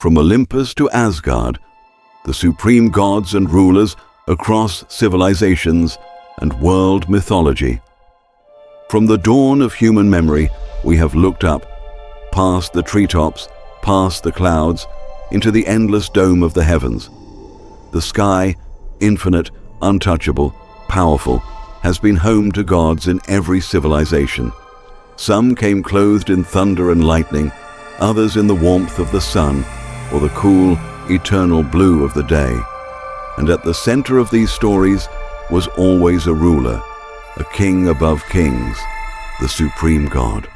from Olympus to Asgard, the supreme gods and rulers across civilizations and world mythology. From the dawn of human memory, we have looked up, past the treetops, past the clouds, into the endless dome of the heavens. The sky, infinite, untouchable, powerful, has been home to gods in every civilization. Some came clothed in thunder and lightning, others in the warmth of the sun or the cool, eternal blue of the day. And at the center of these stories was always a ruler, a king above kings, the supreme god.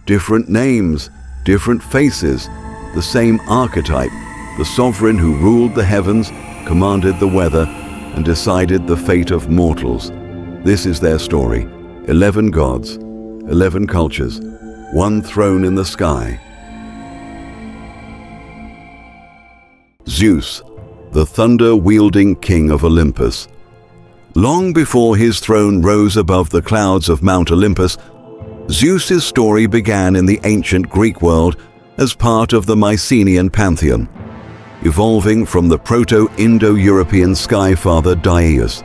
Different names, different faces, the same archetype, the sovereign who ruled the heavens, commanded the weather, and decided the fate of mortals. This is their story. 11 gods, 11 cultures, one throne in the sky. Zeus, the thunder-wielding king of Olympus. Long before his throne rose above the clouds of Mount Olympus, Zeus's story began in the ancient Greek world as part of the Mycenaean pantheon, evolving from the Proto-Indo-European sky father Dyaus.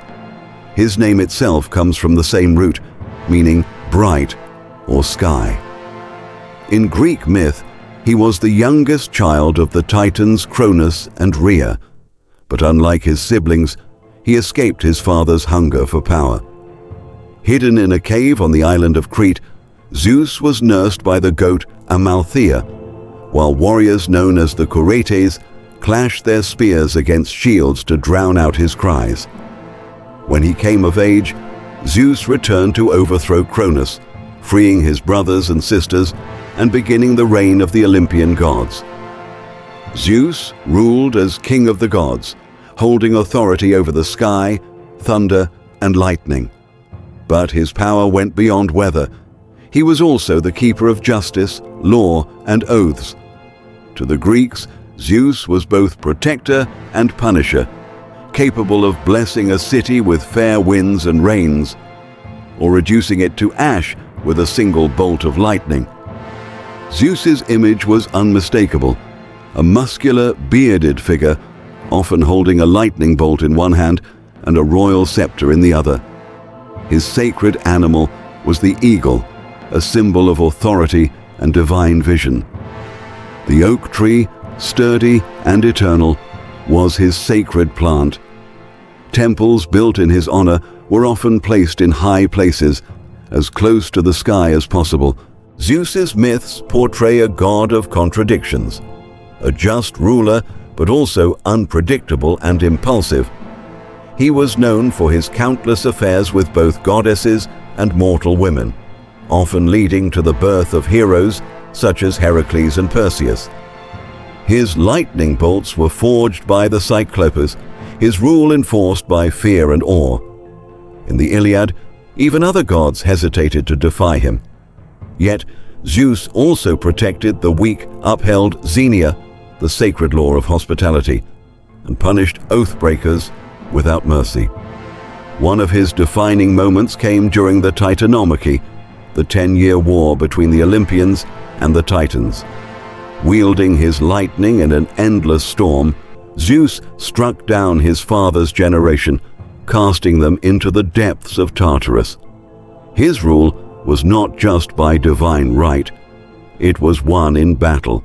His name itself comes from the same root, meaning bright or sky. In Greek myth, he was the youngest child of the Titans Cronus and Rhea, but unlike his siblings, he escaped his father's hunger for power. Hidden in a cave on the island of Crete, Zeus was nursed by the goat Amalthea, while warriors known as the Curetes clashed their spears against shields to drown out his cries. When he came of age, Zeus returned to overthrow Cronus, freeing his brothers and sisters and beginning the reign of the Olympian gods. Zeus ruled as king of the gods, holding authority over the sky, thunder, and lightning. But his power went beyond weather. He was also the keeper of justice, law, and oaths. To the Greeks, Zeus was both protector and punisher, capable of blessing a city with fair winds and rains, or reducing it to ash with a single bolt of lightning. Zeus's image was unmistakable, a muscular, bearded figure, often holding a lightning bolt in one hand and a royal scepter in the other. His sacred animal was the eagle, a symbol of authority and divine vision. The oak tree, sturdy and eternal, was his sacred plant. Temples built in his honor were often placed in high places, as close to the sky as possible. Zeus's myths portray a god of contradictions, a just ruler but also unpredictable and impulsive. He was known for his countless affairs with both goddesses and mortal women, often leading to the birth of heroes such as Heracles and Perseus. His lightning bolts were forged by the Cyclopes, his rule enforced by fear and awe. In the Iliad, even other gods hesitated to defy him. Yet, Zeus also protected the weak, upheld Xenia, the sacred law of hospitality, and punished oath-breakers without mercy. One of his defining moments came during the Titanomachy, the 10-year war between the Olympians and the Titans. Wielding his lightning in an endless storm, Zeus struck down his father's generation, casting them into the depths of Tartarus. His rule was not just by divine right, it was won in battle.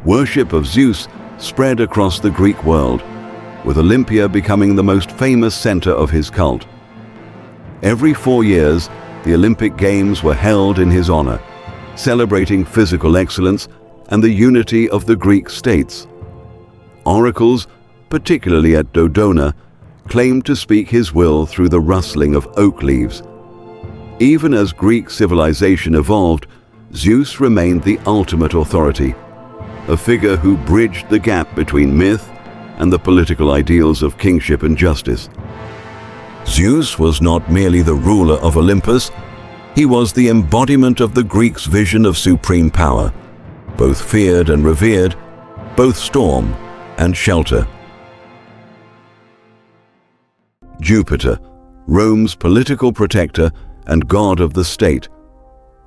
Worship of Zeus spread across the Greek world, with Olympia becoming the most famous center of his cult. Every 4 years, the Olympic Games were held in his honor, celebrating physical excellence and the unity of the Greek states. Oracles, particularly at Dodona, claimed to speak his will through the rustling of oak leaves. Even as Greek civilization evolved, Zeus remained the ultimate authority, a figure who bridged the gap between myth and the political ideals of kingship and justice. Zeus was not merely the ruler of Olympus, he was the embodiment of the Greeks' vision of supreme power, both feared and revered, both storm and shelter. Jupiter, Rome's political protector and god of the state.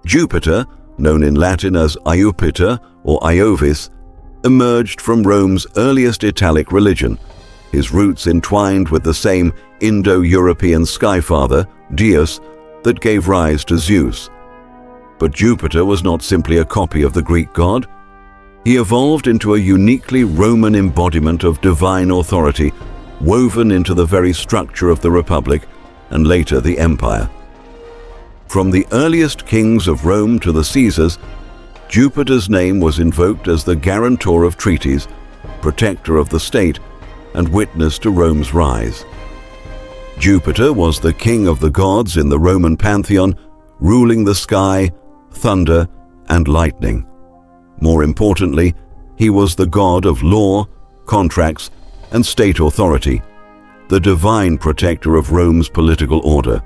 Jupiter, known in Latin as Iupiter or Iovis, emerged from Rome's earliest Italic religion, his roots entwined with the same Indo-European skyfather, Deus, that gave rise to Zeus. But Jupiter was not simply a copy of the Greek god. He evolved into a uniquely Roman embodiment of divine authority, woven into the very structure of the Republic and later the Empire. From the earliest kings of Rome to the Caesars, Jupiter's name was invoked as the guarantor of treaties, protector of the state, and witness to Rome's rise. Jupiter was the king of the gods in the Roman pantheon, ruling the sky, thunder, and lightning. More importantly, he was the god of law, contracts, and state authority, the divine protector of Rome's political order.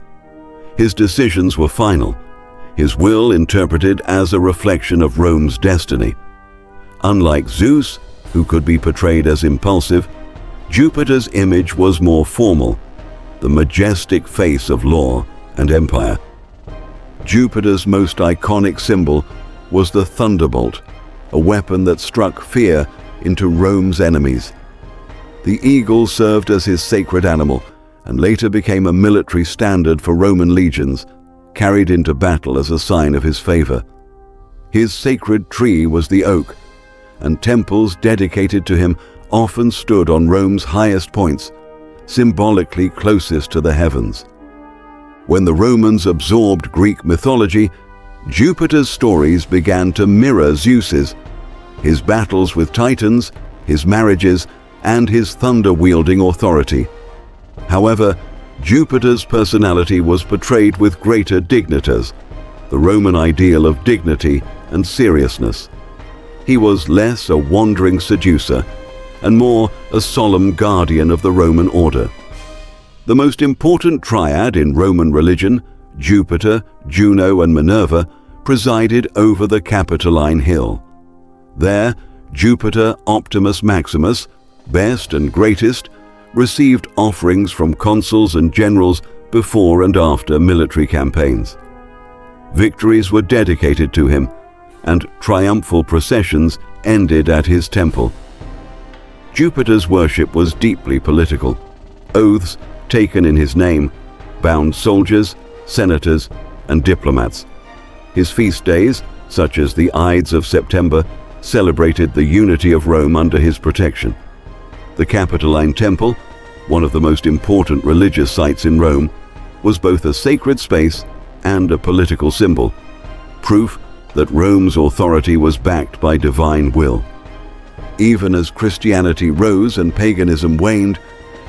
His decisions were final, his will interpreted as a reflection of Rome's destiny. Unlike Zeus, who could be portrayed as impulsive, Jupiter's image was more formal, the majestic face of law and empire. Jupiter's most iconic symbol was the thunderbolt, a weapon that struck fear into Rome's enemies. The eagle served as his sacred animal and later became a military standard for Roman legions, carried into battle as a sign of his favor. His sacred tree was the oak, and temples dedicated to him often stood on Rome's highest points, symbolically closest to the heavens. When the Romans absorbed Greek mythology, Jupiter's stories began to mirror Zeus's, his battles with titans, his marriages, and his thunder-wielding authority. However, Jupiter's personality was portrayed with greater dignitas, the Roman ideal of dignity and seriousness. He was less a wandering seducer and more a solemn guardian of the Roman order. The most important triad in Roman religion, Jupiter, Juno, and Minerva, presided over the Capitoline Hill. There, Jupiter Optimus Maximus, best and greatest, received offerings from consuls and generals before and after military campaigns. Victories were dedicated to him, and triumphal processions ended at his temple. Jupiter's worship was deeply political. Oaths taken in his name bound soldiers, senators, and diplomats. His feast days, such as the Ides of September, celebrated the unity of Rome under his protection. The Capitoline Temple, one of the most important religious sites in Rome, was both a sacred space and a political symbol, proof that Rome's authority was backed by divine will. Even as Christianity rose and paganism waned,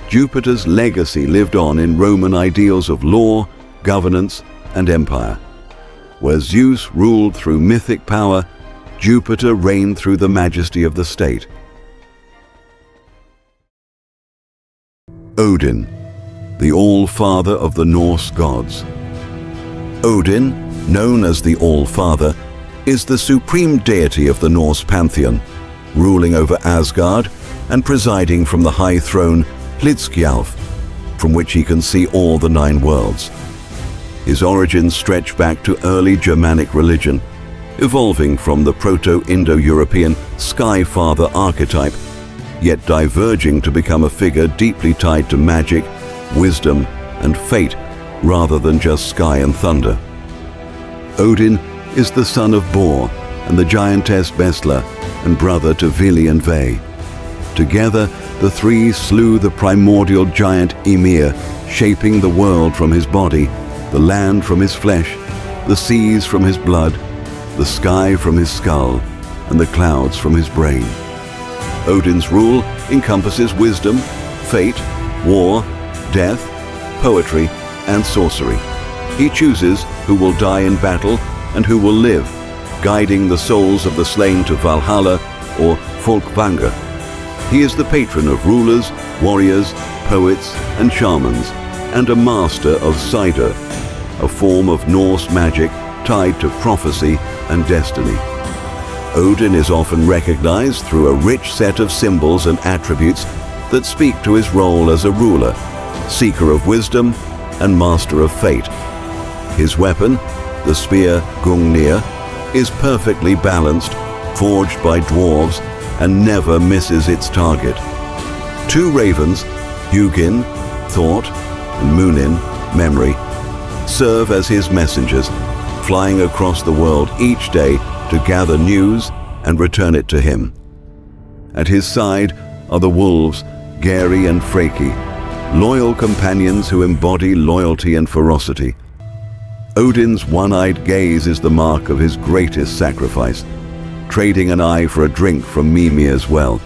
Jupiter's legacy lived on in Roman ideals of law, governance, and empire. Where Zeus ruled through mythic power, Jupiter reigned through the majesty of the state. Odin, the All-Father of the Norse gods. Odin, known as the All-Father, is the supreme deity of the Norse pantheon, ruling over Asgard and presiding from the high throne Hlidskjalf, from which he can see all the 9 worlds. His origins stretch back to early Germanic religion, evolving from the Proto-Indo-European Sky Father archetype, yet diverging to become a figure deeply tied to magic, wisdom, and fate, rather than just sky and thunder. Odin is the son of Bor and the giantess Bestla, and brother to Vili and Ve. Together, the three slew the primordial giant Ymir, shaping the world from his body, the land from his flesh, the seas from his blood, the sky from his skull, and the clouds from his brain. Odin's rule encompasses wisdom, fate, war, death, poetry, and sorcery. He chooses who will die in battle and who will live, guiding the souls of the slain to Valhalla or Folkvanga. He is the patron of rulers, warriors, poets, and shamans, and a master of Cider, a form of Norse magic tied to prophecy and destiny. Odin is often recognized through a rich set of symbols and attributes that speak to his role as a ruler, seeker of wisdom, and master of fate. His weapon, the spear Gungnir, is perfectly balanced, forged by dwarves, and never misses its target. Two ravens, Hugin, thought, and Munin, memory, serve as his messengers, flying across the world each day to gather news and return it to him. At his side are the wolves, Geri and Freki, loyal companions who embody loyalty and ferocity. Odin's one-eyed gaze is the mark of his greatest sacrifice, trading an eye for a drink from Mimir's well,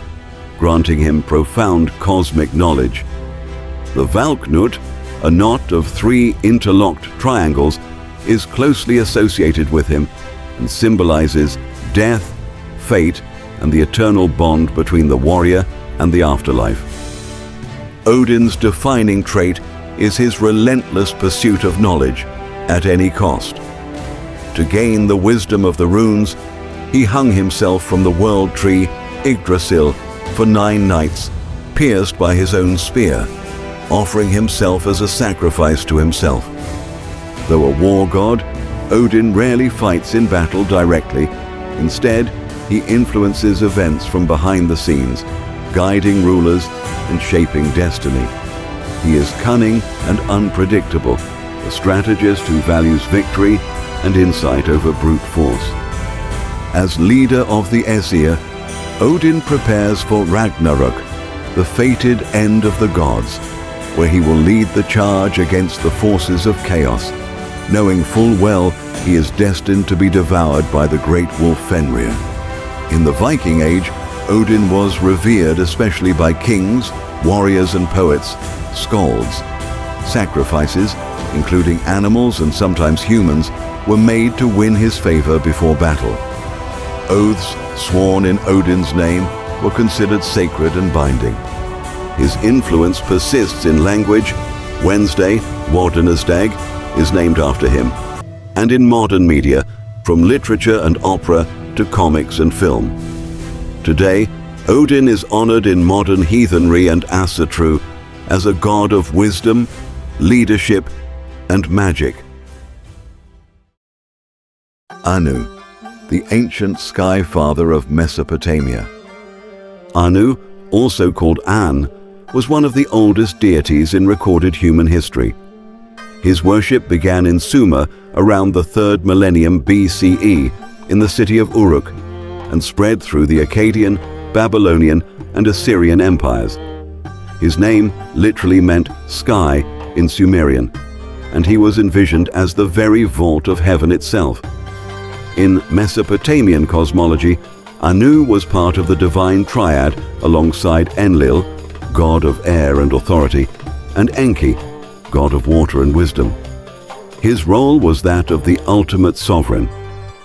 granting him profound cosmic knowledge. The Valknut, a knot of 3 interlocked triangles, is closely associated with him and symbolizes death, fate, and the eternal bond between the warrior and the afterlife. Odin's defining trait is his relentless pursuit of knowledge at any cost. To gain the wisdom of the runes, he hung himself from the world tree Yggdrasil for 9 nights, pierced by his own spear, offering himself as a sacrifice to himself. Though a war god, Odin rarely fights in battle directly. Instead, he influences events from behind the scenes, guiding rulers and shaping destiny. He is cunning and unpredictable, a strategist who values victory and insight over brute force. As leader of the Aesir, Odin prepares for Ragnarok, the fated end of the gods, where he will lead the charge against the forces of chaos, knowing full well he is destined to be devoured by the great wolf Fenrir. In the Viking Age, Odin was revered especially by kings, warriors and poets, skalds. Sacrifices, including animals and sometimes humans, were made to win his favor before battle. Oaths sworn in Odin's name were considered sacred and binding. His influence persists in language. Wednesday, Dag, is named after him, and in modern media, from literature and opera to comics and film. Today, Odin is honored in modern heathenry and Asatru as a god of wisdom, leadership, and magic. Anu, the ancient sky father of Mesopotamia. Anu, also called An, was one of the oldest deities in recorded human history. His worship began in Sumer around the 3rd millennium BCE in the city of Uruk and spread through the Akkadian, Babylonian, and Assyrian empires. His name literally meant sky in Sumerian, and he was envisioned as the very vault of heaven itself. In Mesopotamian cosmology, Anu was part of the divine triad alongside Enlil, god of air and authority, and Enki, god of water and wisdom. His role was that of the ultimate sovereign,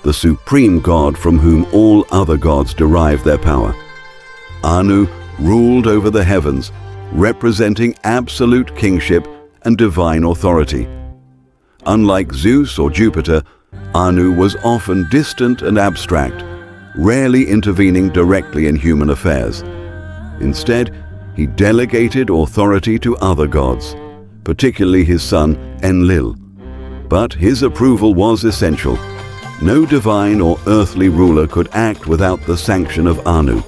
the supreme god from whom all other gods derive their power. Anu ruled over the heavens, representing absolute kingship and divine authority. Unlike Zeus or Jupiter, Anu was often distant and abstract, rarely intervening directly in human affairs. Instead, he delegated authority to other gods, particularly his son Enlil. But his approval was essential. No divine or earthly ruler could act without the sanction of Anu.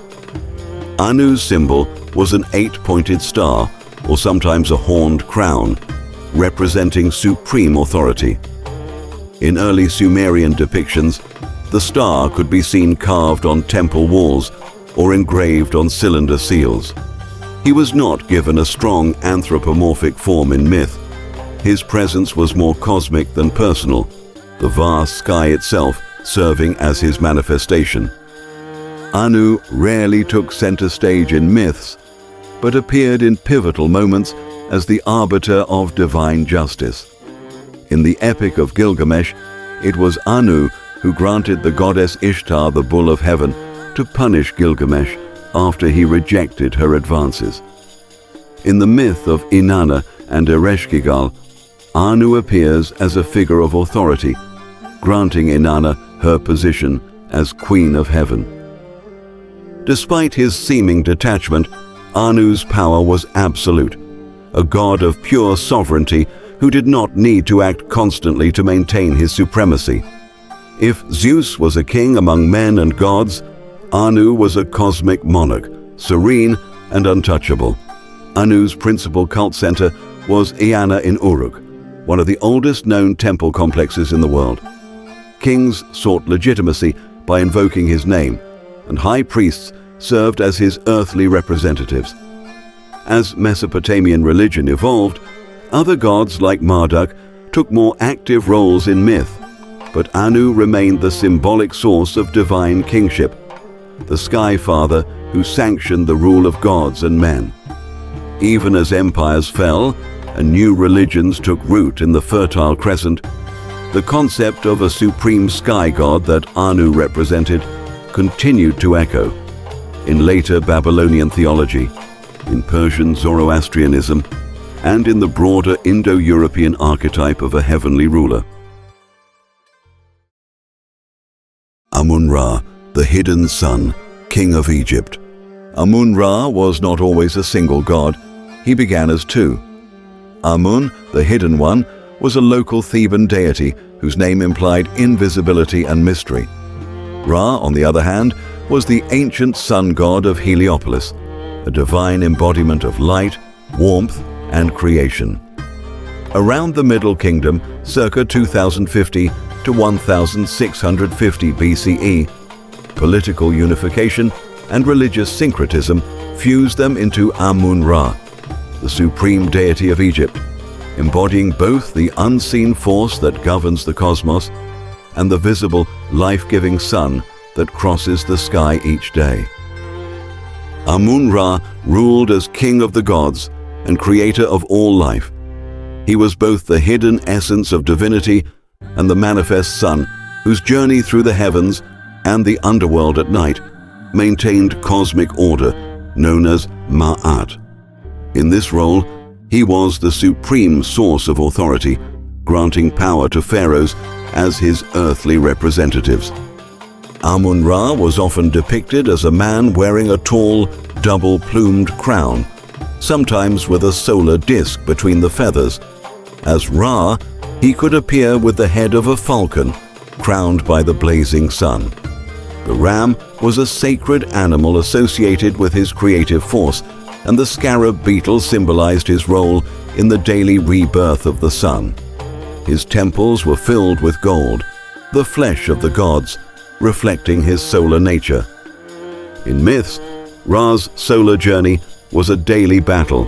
Anu's symbol was an 8-pointed star, or sometimes a horned crown, representing supreme authority. In early Sumerian depictions, the star could be seen carved on temple walls or engraved on cylinder seals. He was not given a strong anthropomorphic form in myth. His presence was more cosmic than personal, the vast sky itself serving as his manifestation. Anu rarely took center stage in myths, but appeared in pivotal moments as the arbiter of divine justice. In the Epic of Gilgamesh, it was Anu who granted the goddess Ishtar the bull of heaven to punish Gilgamesh after he rejected her advances. In the myth of Inanna and Ereshkigal, Anu appears as a figure of authority, granting Inanna her position as Queen of Heaven. Despite his seeming detachment, Anu's power was absolute, a god of pure sovereignty who did not need to act constantly to maintain his supremacy. If Zeus was a king among men and gods, Anu was a cosmic monarch, serene and untouchable. Anu's principal cult center was Eanna in Uruk, one of the oldest known temple complexes in the world. Kings sought legitimacy by invoking his name, and high priests served as his earthly representatives. As Mesopotamian religion evolved, other gods like Marduk took more active roles in myth, but Anu remained the symbolic source of divine kingship, the Sky Father who sanctioned the rule of gods and men. Even as empires fell and new religions took root in the Fertile Crescent, the concept of a supreme sky god that Anu represented continued to echo in later Babylonian theology, in Persian Zoroastrianism, and in the broader Indo-European archetype of a heavenly ruler. Amun-Ra, the hidden sun, king of Egypt. Amun-Ra was not always a single god. He began as two. Amun, the hidden one, was a local Theban deity whose name implied invisibility and mystery. Ra, on the other hand, was the ancient sun god of Heliopolis, a divine embodiment of light, warmth, and creation. Around the Middle Kingdom, circa 2050 to 1650 BCE, political unification and religious syncretism fused them into Amun-Ra, the supreme deity of Egypt, embodying both the unseen force that governs the cosmos and the visible, life-giving sun that crosses the sky each day. Amun-Ra ruled as king of the gods and creator of all life. He was both the hidden essence of divinity and the manifest sun whose journey through the heavens and the underworld at night maintained cosmic order known as Ma'at. In this role, he was the supreme source of authority, granting power to pharaohs as his earthly representatives. Amun-Ra was often depicted as a man wearing a tall, double-plumed crown, sometimes with a solar disk between the feathers. As Ra, he could appear with the head of a falcon, crowned by the blazing sun. The ram was a sacred animal associated with his creative force, and the scarab beetle symbolized his role in the daily rebirth of the sun. His temples were filled with gold, the flesh of the gods, reflecting his solar nature. In myths, Ra's solar journey was a daily battle.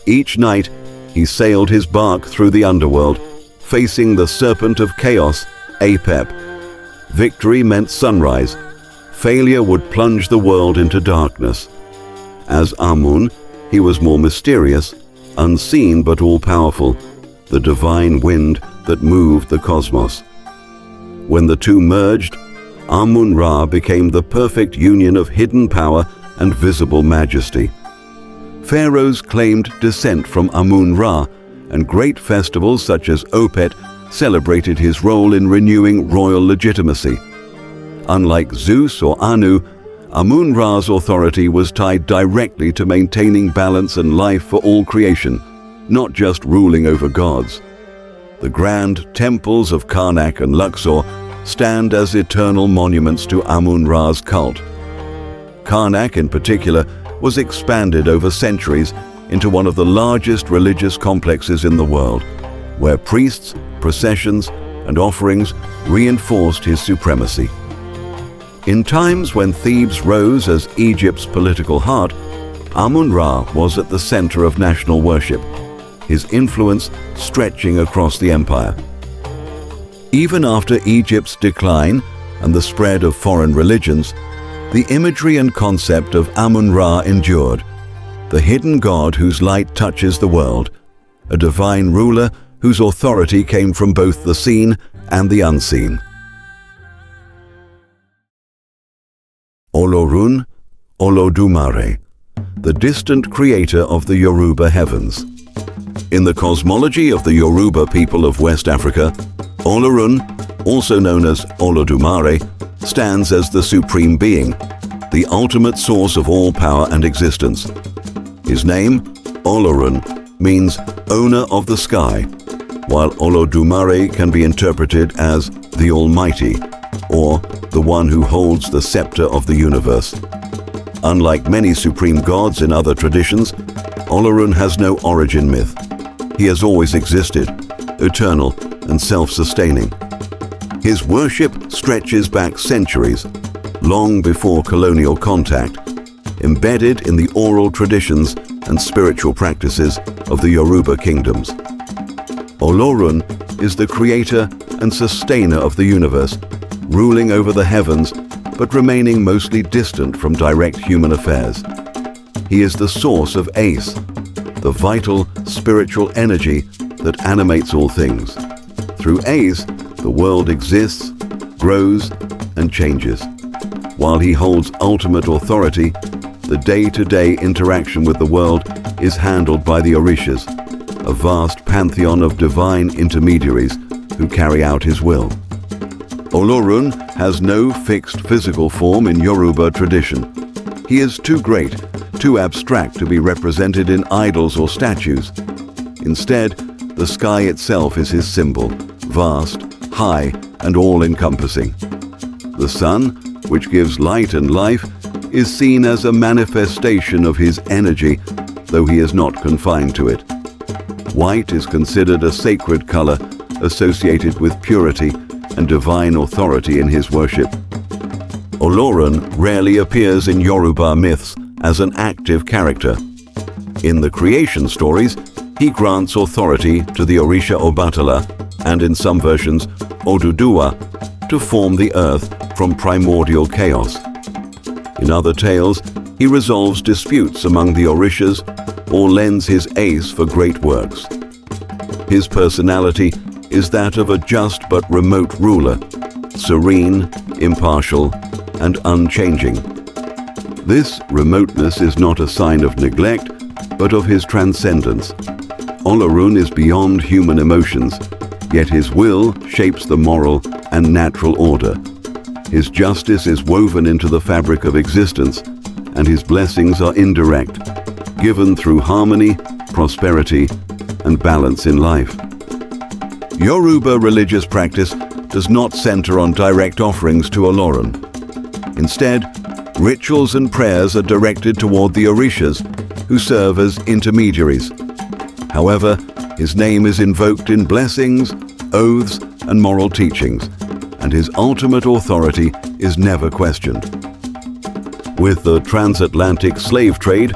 Each night, he sailed his bark through the underworld, facing the serpent of chaos, Apep. Victory meant sunrise. Failure would plunge the world into darkness. As Amun, he was more mysterious, unseen but all-powerful, the divine wind that moved the cosmos. When the two merged, Amun-Ra became the perfect union of hidden power and visible majesty. Pharaohs claimed descent from Amun-Ra, and great festivals such as Opet celebrated his role in renewing royal legitimacy. Unlike Zeus or Anu, Amun-Ra's authority was tied directly to maintaining balance and life for all creation, not just ruling over gods. The grand temples of Karnak and Luxor stand as eternal monuments to Amun-Ra's cult. Karnak, in particular, was expanded over centuries into one of the largest religious complexes in the world, where priests, processions, and offerings reinforced his supremacy. In times when Thebes rose as Egypt's political heart, Amun-Ra was at the center of national worship, his influence stretching across the empire. Even after Egypt's decline and the spread of foreign religions, the imagery and concept of Amun-Ra endured, the hidden god whose light touches the world, a divine ruler whose authority came from both the seen and the unseen. Olorun, Olodumare, the distant creator of the Yoruba heavens. In the cosmology of the Yoruba people of West Africa, Olorun, also known as Olodumare, stands as the supreme being, the ultimate source of all power and existence. His name, Olorun, means owner of the sky, while Olodumare can be interpreted as the Almighty, or the one who holds the scepter of the universe. Unlike many supreme gods in other traditions, Olorun has no origin myth. He has always existed, eternal and self-sustaining. His worship stretches back centuries, long before colonial contact, embedded in the oral traditions and spiritual practices of the Yoruba kingdoms. Olorun is the creator and sustainer of the universe, ruling over the heavens but remaining mostly distant from direct human affairs. He is the source of Ace, the vital spiritual energy that animates all things. Through Ace, the world exists, grows, and changes. While he holds ultimate authority, the day-to-day interaction with the world is handled by the Orishas, a vast pantheon of divine intermediaries who carry out his will. Olorun has no fixed physical form in Yoruba tradition. He is too great, too abstract to be represented in idols or statues. Instead, the sky itself is his symbol, vast, high, and all-encompassing. The sun, which gives light and life, is seen as a manifestation of his energy, though he is not confined to it. White is considered a sacred color associated with purity and divine authority in his worship. Olorun rarely appears in Yoruba myths as an active character. In the creation stories, he grants authority to the Orisha Obatala, and in some versions, Oduduwa, to form the earth from primordial chaos. In other tales, he resolves disputes among the Orishas or lends his ace for great works. His personality is that of a just but remote ruler, serene, impartial, and unchanging. This remoteness is not a sign of neglect, but of his transcendence. Olorun is beyond human emotions, yet his will shapes the moral and natural order. His justice is woven into the fabric of existence, and his blessings are indirect, given through harmony, prosperity, and balance in life. Yoruba religious practice does not center on direct offerings to Olorun. Instead, rituals and prayers are directed toward the Orishas, who serve as intermediaries. However, his name is invoked in blessings, oaths, and moral teachings, and his ultimate authority is never questioned. With the transatlantic slave trade,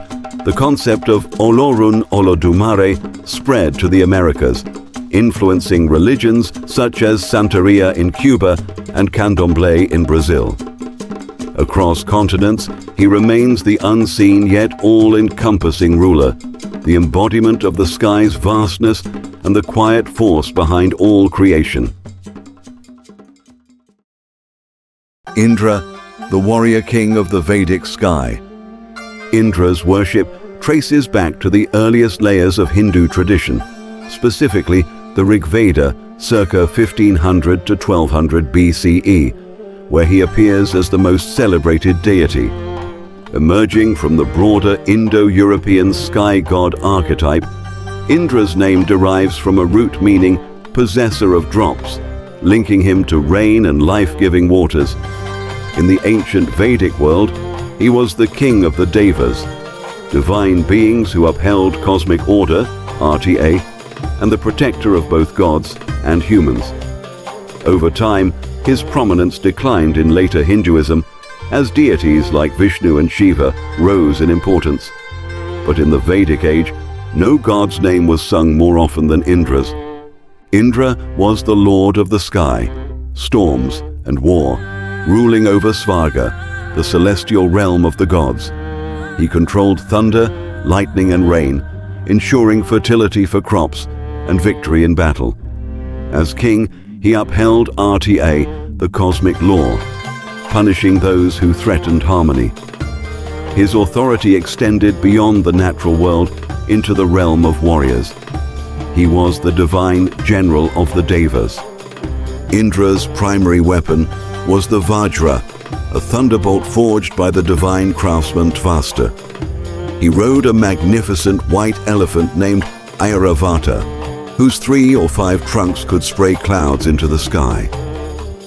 the concept of Olorun Olodumare spread to the Americas, influencing religions such as Santeria in Cuba and Candomblé in Brazil. Across continents, he remains the unseen yet all-encompassing ruler, the embodiment of the sky's vastness and the quiet force behind all creation. Indra, the warrior king of the Vedic sky. Indra's worship traces back to the earliest layers of Hindu tradition, specifically the Rig Veda, circa 1500 to 1200 BCE, where he appears as the most celebrated deity. Emerging from the broader Indo-European sky god archetype, Indra's name derives from a root meaning possessor of drops, linking him to rain and life-giving waters. In the ancient Vedic world, he was the king of the Devas, divine beings who upheld cosmic order, RTA, and the protector of both gods and humans. Over time, his prominence declined in later Hinduism as deities like Vishnu and Shiva rose in importance. But in the Vedic age, no god's name was sung more often than Indra's. Indra was the lord of the sky, storms, and war, ruling over Svarga, the celestial realm of the gods. He controlled thunder, lightning, and rain, ensuring fertility for crops and victory in battle. As king, he upheld RTA, the cosmic law, punishing those who threatened harmony. His authority extended beyond the natural world into the realm of warriors. He was the divine general of the Devas. Indra's primary weapon was the Vajra, a thunderbolt forged by the divine craftsman Tvasta. He rode a magnificent white elephant named Airavata, whose 3 or 5 trunks could spray clouds into the sky.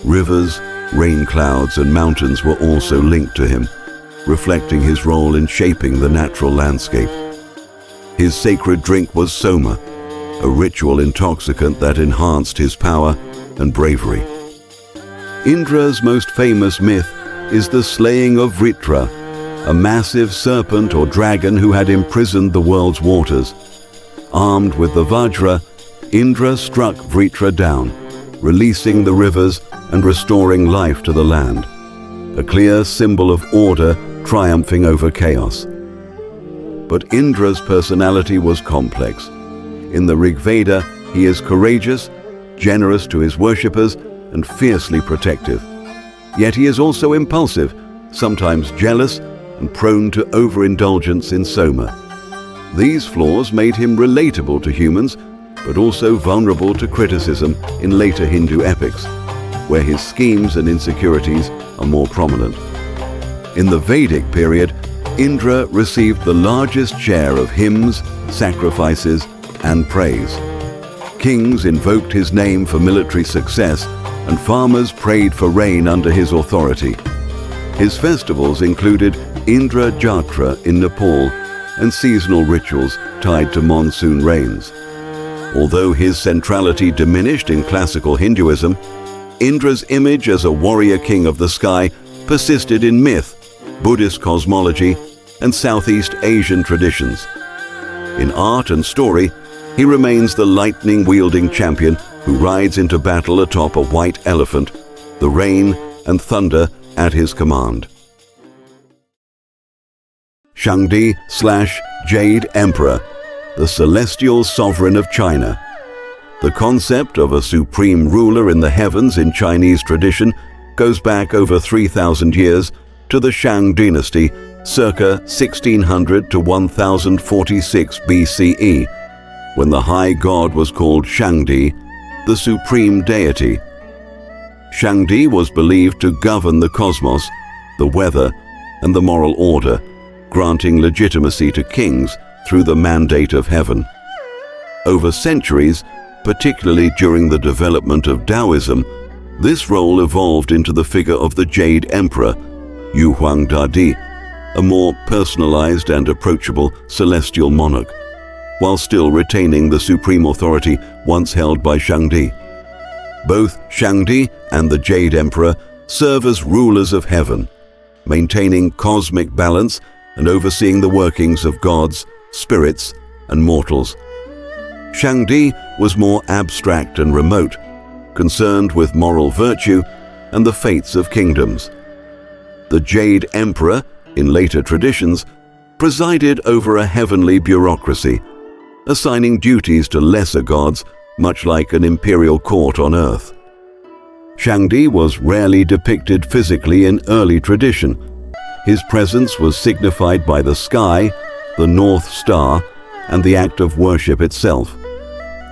Rivers, Rain clouds and mountains were also linked to him, reflecting his role in shaping the natural landscape. His sacred drink was soma, a ritual intoxicant that enhanced his power and bravery. Indra's most famous myth is the slaying of Vritra, a massive serpent or dragon who had imprisoned the world's waters. Armed with the Vajra, Indra struck Vritra down, releasing the rivers and restoring life to the land, a clear symbol of order triumphing over chaos. But Indra's personality was complex. In the Rig Veda, he is courageous, generous to his worshippers, and fiercely protective. Yet he is also impulsive, sometimes jealous, and prone to overindulgence in soma. These flaws made him relatable to humans, but also vulnerable to criticism in later Hindu epics, where his schemes and insecurities are more prominent. In the Vedic period, Indra received the largest share of hymns, sacrifices, and praise. Kings invoked his name for military success, and farmers prayed for rain under his authority. His festivals included Indra Jatra in Nepal and seasonal rituals tied to monsoon rains. Although his centrality diminished in classical Hinduism, Indra's image as a warrior king of the sky persisted in myth, Buddhist cosmology, and Southeast Asian traditions. In art and story, he remains the lightning-wielding champion who rides into battle atop a white elephant, the rain and thunder at his command. Shangdi/Jade Emperor, the celestial sovereign of China. The concept of a supreme ruler in the heavens in Chinese tradition goes back over 3,000 years to the Shang dynasty, circa 1600 to 1046 BCE, when the high god was called Shangdi, the supreme deity. Shangdi was believed to govern the cosmos, the weather, and the moral order, granting legitimacy to kings through the mandate of heaven. Over centuries, particularly during the development of Taoism, this role evolved into the figure of the Jade Emperor, Yu Huangdadi, a more personalized and approachable celestial monarch, while still retaining the supreme authority once held by Shangdi. Both Shangdi and the Jade Emperor serve as rulers of heaven, maintaining cosmic balance and overseeing the workings of gods, spirits, and mortals. Shangdi was more abstract and remote, concerned with moral virtue and the fates of kingdoms. The Jade Emperor, in later traditions, presided over a heavenly bureaucracy, assigning duties to lesser gods, much like an imperial court on earth. Shangdi was rarely depicted physically in early tradition. His presence was signified by the sky, the North Star, and the act of worship itself.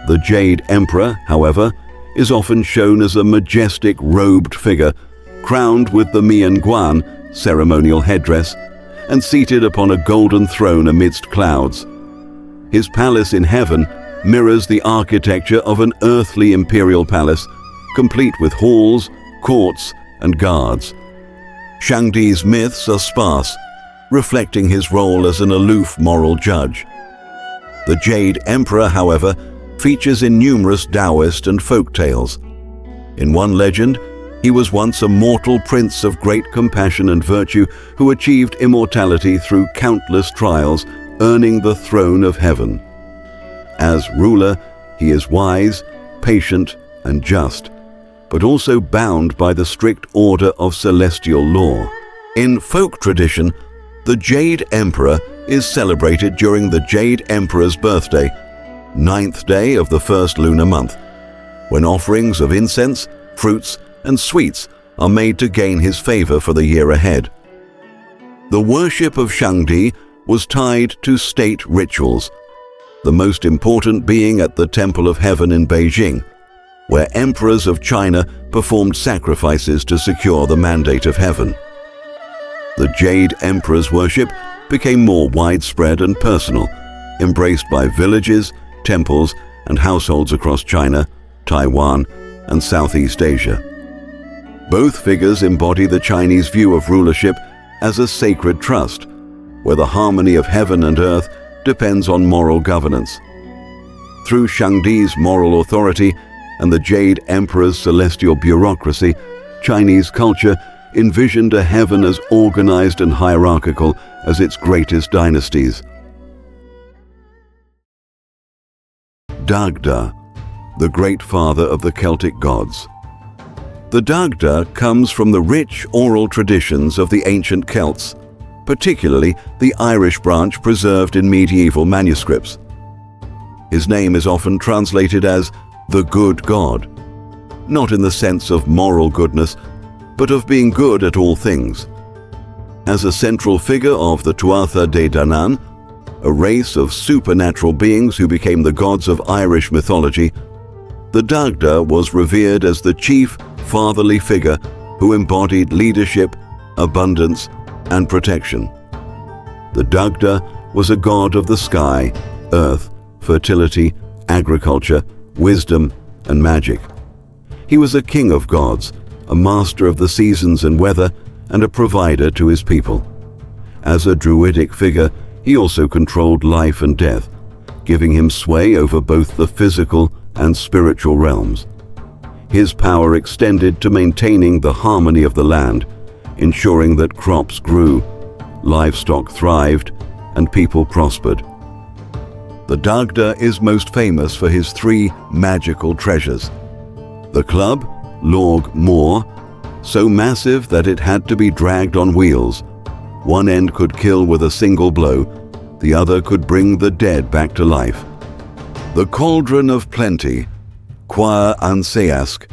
The Jade Emperor, however, is often shown as a majestic robed figure, crowned with the Mianguan, ceremonial headdress, and seated upon a golden throne amidst clouds. His palace in heaven mirrors the architecture of an earthly imperial palace, complete with halls, courts, and guards. Shangdi's myths are sparse, reflecting his role as an aloof moral judge. The Jade Emperor, however, features in numerous Taoist and folk tales. In one legend, he was once a mortal prince of great compassion and virtue who achieved immortality through countless trials, earning the throne of heaven. As ruler, he is wise, patient, and just, but also bound by the strict order of celestial law. In folk tradition, the Jade Emperor is celebrated during the Jade Emperor's birthday, 9th day of the first lunar month, when offerings of incense, fruits, and sweets are made to gain his favor for the year ahead. The worship of Shangdi was tied to state rituals, the most important being at the Temple of Heaven in Beijing, where emperors of China performed sacrifices to secure the mandate of heaven. The Jade Emperor's worship became more widespread and personal, embraced by villages, temples, and households across China, Taiwan, and Southeast Asia. Both figures embody the Chinese view of rulership as a sacred trust, where the harmony of heaven and earth depends on moral governance. Through Shangdi's moral authority and the Jade Emperor's celestial bureaucracy, Chinese culture envisioned a heaven as organized and hierarchical as its greatest dynasties. Dagda, the great father of the Celtic gods. The Dagda comes from the rich oral traditions of the ancient Celts, particularly the Irish branch preserved in medieval manuscripts. His name is often translated as the good god, not in the sense of moral goodness, but of being good at all things. As a central figure of the Tuatha De Danann, a race of supernatural beings who became the gods of Irish mythology, the Dagda was revered as the chief fatherly figure who embodied leadership, abundance, and protection. The Dagda was a god of the sky, earth, fertility, agriculture, wisdom, and magic. He was a king of gods, a master of the seasons and weather, and a provider to his people. As a druidic figure, he also controlled life and death, giving him sway over both the physical and spiritual realms. His power extended to maintaining the harmony of the land, ensuring that crops grew, livestock thrived, and people prospered. The Dagda is most famous for his three magical treasures. The club, Lorg Mor, so massive that it had to be dragged on wheels. One end could kill with a single blow, the other could bring the dead back to life. The Cauldron of Plenty, Quaer Anseask,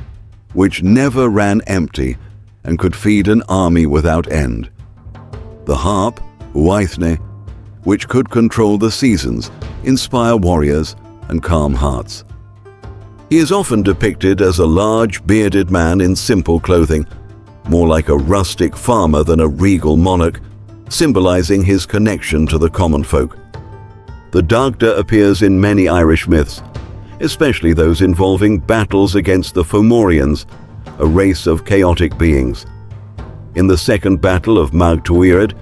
which never ran empty and could feed an army without end. The Harp, Waithne, which could control the seasons, inspire warriors, and calm hearts. He is often depicted as a large, bearded man in simple clothing, more like a rustic farmer than a regal monarch, symbolizing his connection to the common folk. The Dagda appears in many Irish myths, especially those involving battles against the Fomorians, a race of chaotic beings. In the second battle of Mount Olympus,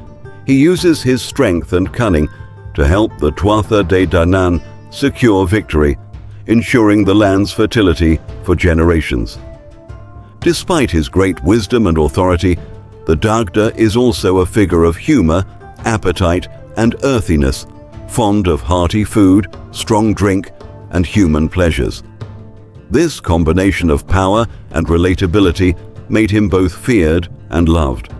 he uses his strength and cunning to help the Tuatha De Danann secure victory, ensuring the land's fertility for generations. Despite his great wisdom and authority, the Dagda is also a figure of humor, appetite, and earthiness, fond of hearty food, strong drink, and human pleasures. This combination of power and relatability made him both feared and loved,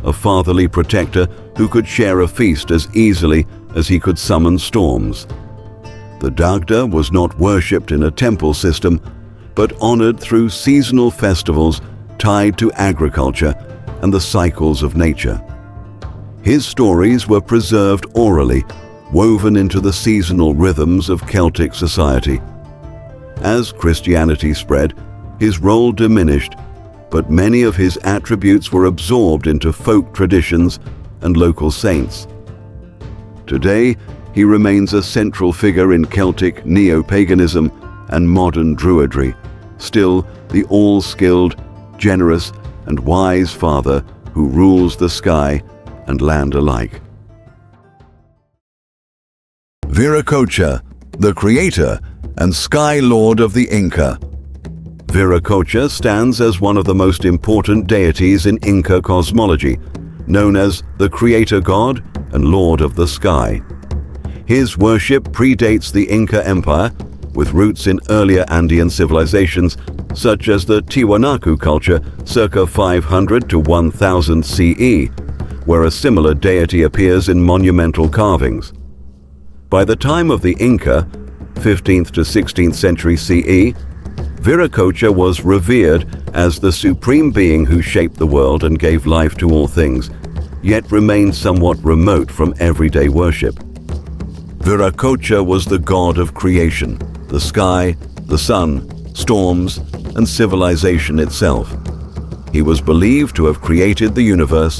a fatherly protector who could share a feast as easily as he could summon storms. The Dagda was not worshipped in a temple system, but honored through seasonal festivals tied to agriculture and the cycles of nature. His stories were preserved orally, woven into the seasonal rhythms of Celtic society. As Christianity spread, his role diminished, but many of his attributes were absorbed into folk traditions and local saints. Today, he remains a central figure in Celtic neo-paganism and modern druidry, still the all-skilled, generous, and wise father who rules the sky and land alike. Viracocha, the creator and sky lord of the Inca. Viracocha stands as one of the most important deities in Inca cosmology, known as the creator god and lord of the sky. His worship predates the Inca Empire, with roots in earlier Andean civilizations such as the Tiwanaku culture circa 500 to 1000 CE, where a similar deity appears in monumental carvings. By the time of the Inca, 15th to 16th century CE, Viracocha was revered as the supreme being who shaped the world and gave life to all things, yet remained somewhat remote from everyday worship. Viracocha was the god of creation, the sky, the sun, storms, and civilization itself. He was believed to have created the universe,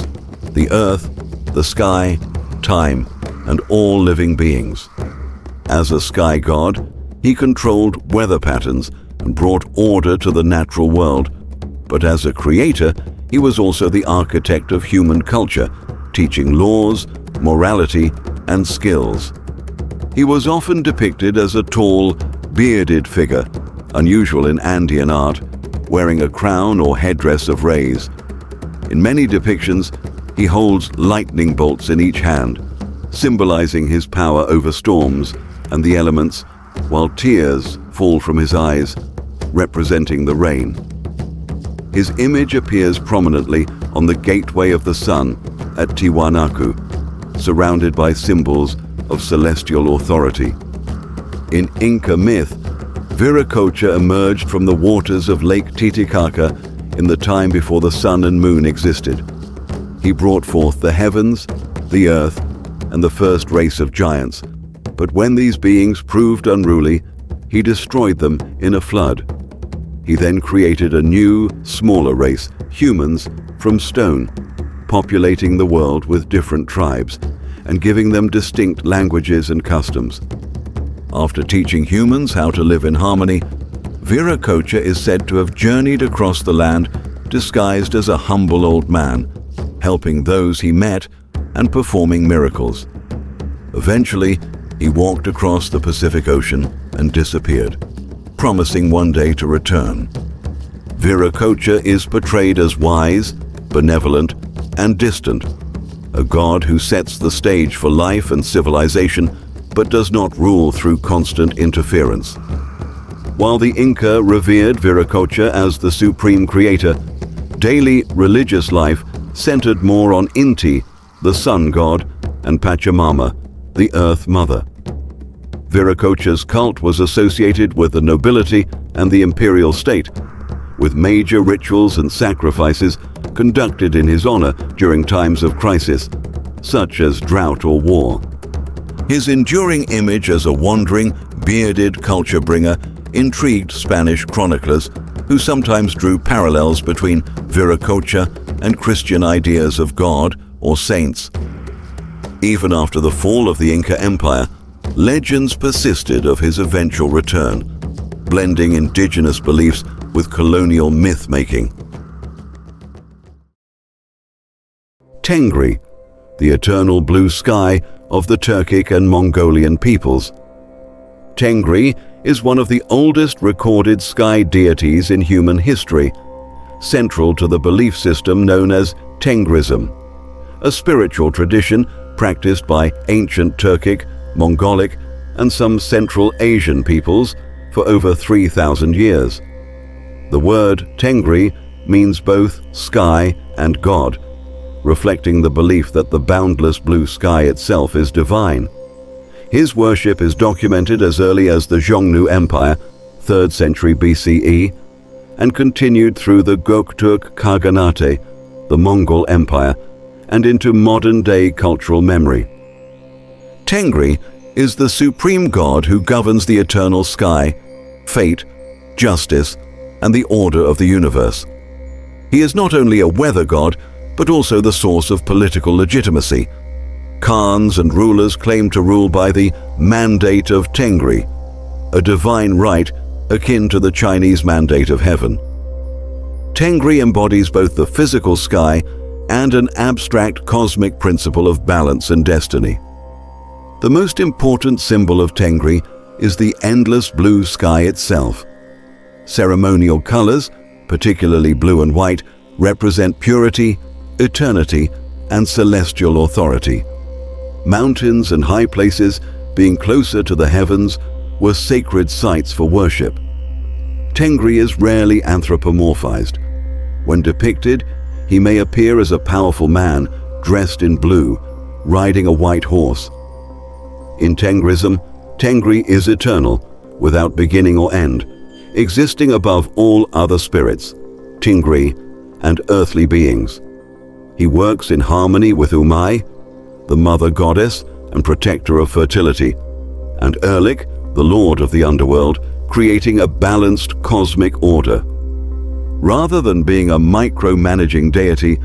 the earth, the sky, time, and all living beings. As a sky god, he controlled weather patterns and brought order to the natural world, But as a creator, he was also the architect of human culture, teaching laws, morality, and skills. He was often depicted as a tall, bearded figure, unusual in Andean art, wearing a crown or headdress of rays. In many depictions, he holds lightning bolts in each hand, symbolizing his power over storms and the elements, while tears fall from his eyes, representing the rain. His image appears prominently on the gateway of the sun at Tiwanaku, surrounded by symbols of celestial authority. In Inca myth, Viracocha emerged from the waters of Lake Titicaca in the time before the sun and moon existed. He brought forth the heavens, the earth, and the first race of giants. But when these beings proved unruly, he destroyed them in a flood. He then created a new, smaller race, humans, from stone, populating the world with different tribes and giving them distinct languages and customs. After teaching humans how to live in harmony, Viracocha is said to have journeyed across the land disguised as a humble old man, helping those he met and performing miracles. Eventually, he walked across the Pacific Ocean and disappeared, promising one day to return. Viracocha is portrayed as wise, benevolent, and distant, a god who sets the stage for life and civilization, but does not rule through constant interference. While the Inca revered Viracocha as the supreme creator, daily religious life centered more on Inti, the sun god, and Pachamama, the earth mother. Viracocha's cult was associated with the nobility and the imperial state, with major rituals and sacrifices conducted in his honor during times of crisis, such as drought or war. His enduring image as a wandering, bearded culture bringer intrigued Spanish chroniclers, who sometimes drew parallels between Viracocha and Christian ideas of God or saints. Even after the fall of the Inca Empire, legends persisted of his eventual return, blending indigenous beliefs with colonial myth-making. Tengri, the eternal blue sky of the Turkic and Mongolian peoples. Tengri is one of the oldest recorded sky deities in human history, central to the belief system known as Tengrism, a spiritual tradition practiced by ancient Turkic, Mongolic, and some Central Asian peoples for over 3,000 years. The word Tengri means both sky and God, reflecting the belief that the boundless blue sky itself is divine. His worship is documented as early as the Xiongnu Empire, 3rd century BCE, and continued through the Göktürk Khaganate, the Mongol Empire, and into modern-day cultural memory. Tengri is the supreme god who governs the eternal sky, fate, justice, and the order of the universe. He is not only a weather god, but also the source of political legitimacy. Khans and rulers claim to rule by the mandate of Tengri, a divine right akin to the Chinese mandate of heaven. Tengri embodies both the physical sky and an abstract cosmic principle of balance and destiny. The most important symbol of Tengri is the endless blue sky itself. Ceremonial colors, particularly blue and white, represent purity, eternity, and celestial authority. Mountains and high places, being closer to the heavens, were sacred sites for worship. Tengri is rarely anthropomorphized. When depicted, he may appear as a powerful man dressed in blue, riding a white horse. In Tengrism, Tengri is eternal, without beginning or end, existing above all other spirits, Tingri, and earthly beings. He works in harmony with Umai, the mother goddess and protector of fertility, and Erlik, the lord of the underworld, creating a balanced cosmic order. Rather than being a micromanaging deity,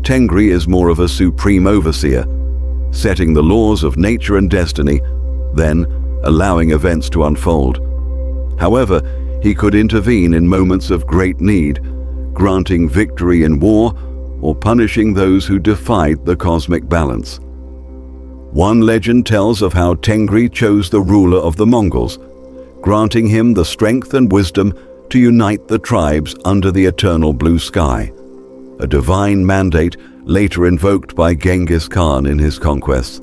Tengri is more of a supreme overseer, setting the laws of nature and destiny, then allowing events to unfold. However, he could intervene in moments of great need, granting victory in war or punishing those who defied the cosmic balance. One legend tells of how Tengri chose the ruler of the Mongols, granting him the strength and wisdom to unite the tribes under the eternal blue sky, a divine mandate later invoked by Genghis Khan in his conquests.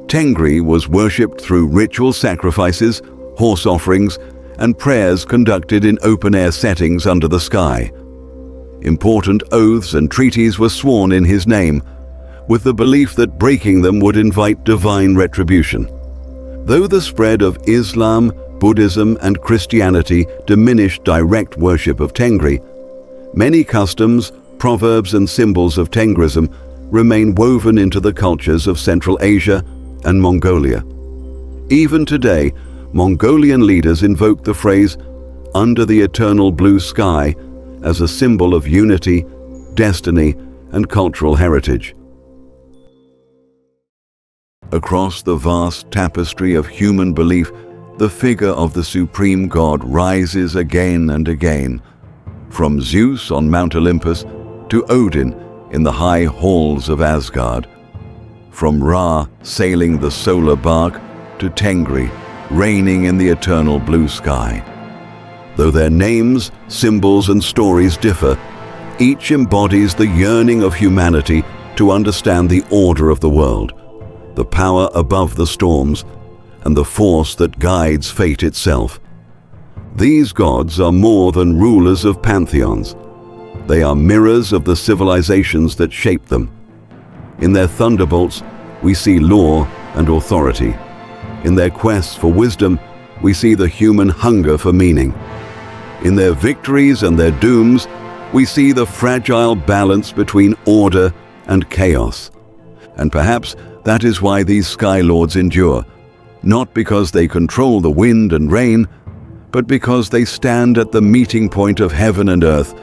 Tengri was worshipped through ritual sacrifices, horse offerings, and prayers conducted in open-air settings under the sky. Important oaths and treaties were sworn in his name, with the belief that breaking them would invite divine retribution. Though the spread of Islam, Buddhism, and Christianity diminished direct worship of Tengri, many customs, proverbs, and symbols of Tengrism remain woven into the cultures of Central Asia and Mongolia. Even today, Mongolian leaders invoke the phrase "under the eternal blue sky" as a symbol of unity, destiny, and cultural heritage. Across the vast tapestry of human belief, the figure of the supreme god rises again and again, from Zeus on Mount Olympus to Odin in the high halls of Asgard, from Ra sailing the solar bark to Tengri reigning in the eternal blue sky. Though their names, symbols, and stories differ, each embodies the yearning of humanity to understand the order of the world, the power above the storms, and the force that guides fate itself. These gods are more than rulers of pantheons. They are mirrors of the civilizations that shape them. In their thunderbolts, we see law and authority. In their quests for wisdom, we see the human hunger for meaning. In their victories and their dooms, we see the fragile balance between order and chaos. And perhaps that is why these Sky Lords endure, not because they control the wind and rain, but because they stand at the meeting point of heaven and earth,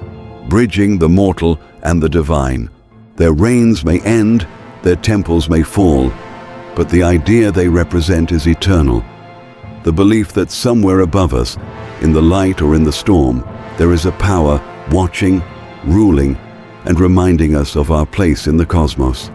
bridging the mortal and the divine. Their reigns may end, their temples may fall, but the idea they represent is eternal. The belief that somewhere above us, in the light or in the storm, there is a power watching, ruling, and reminding us of our place in the cosmos.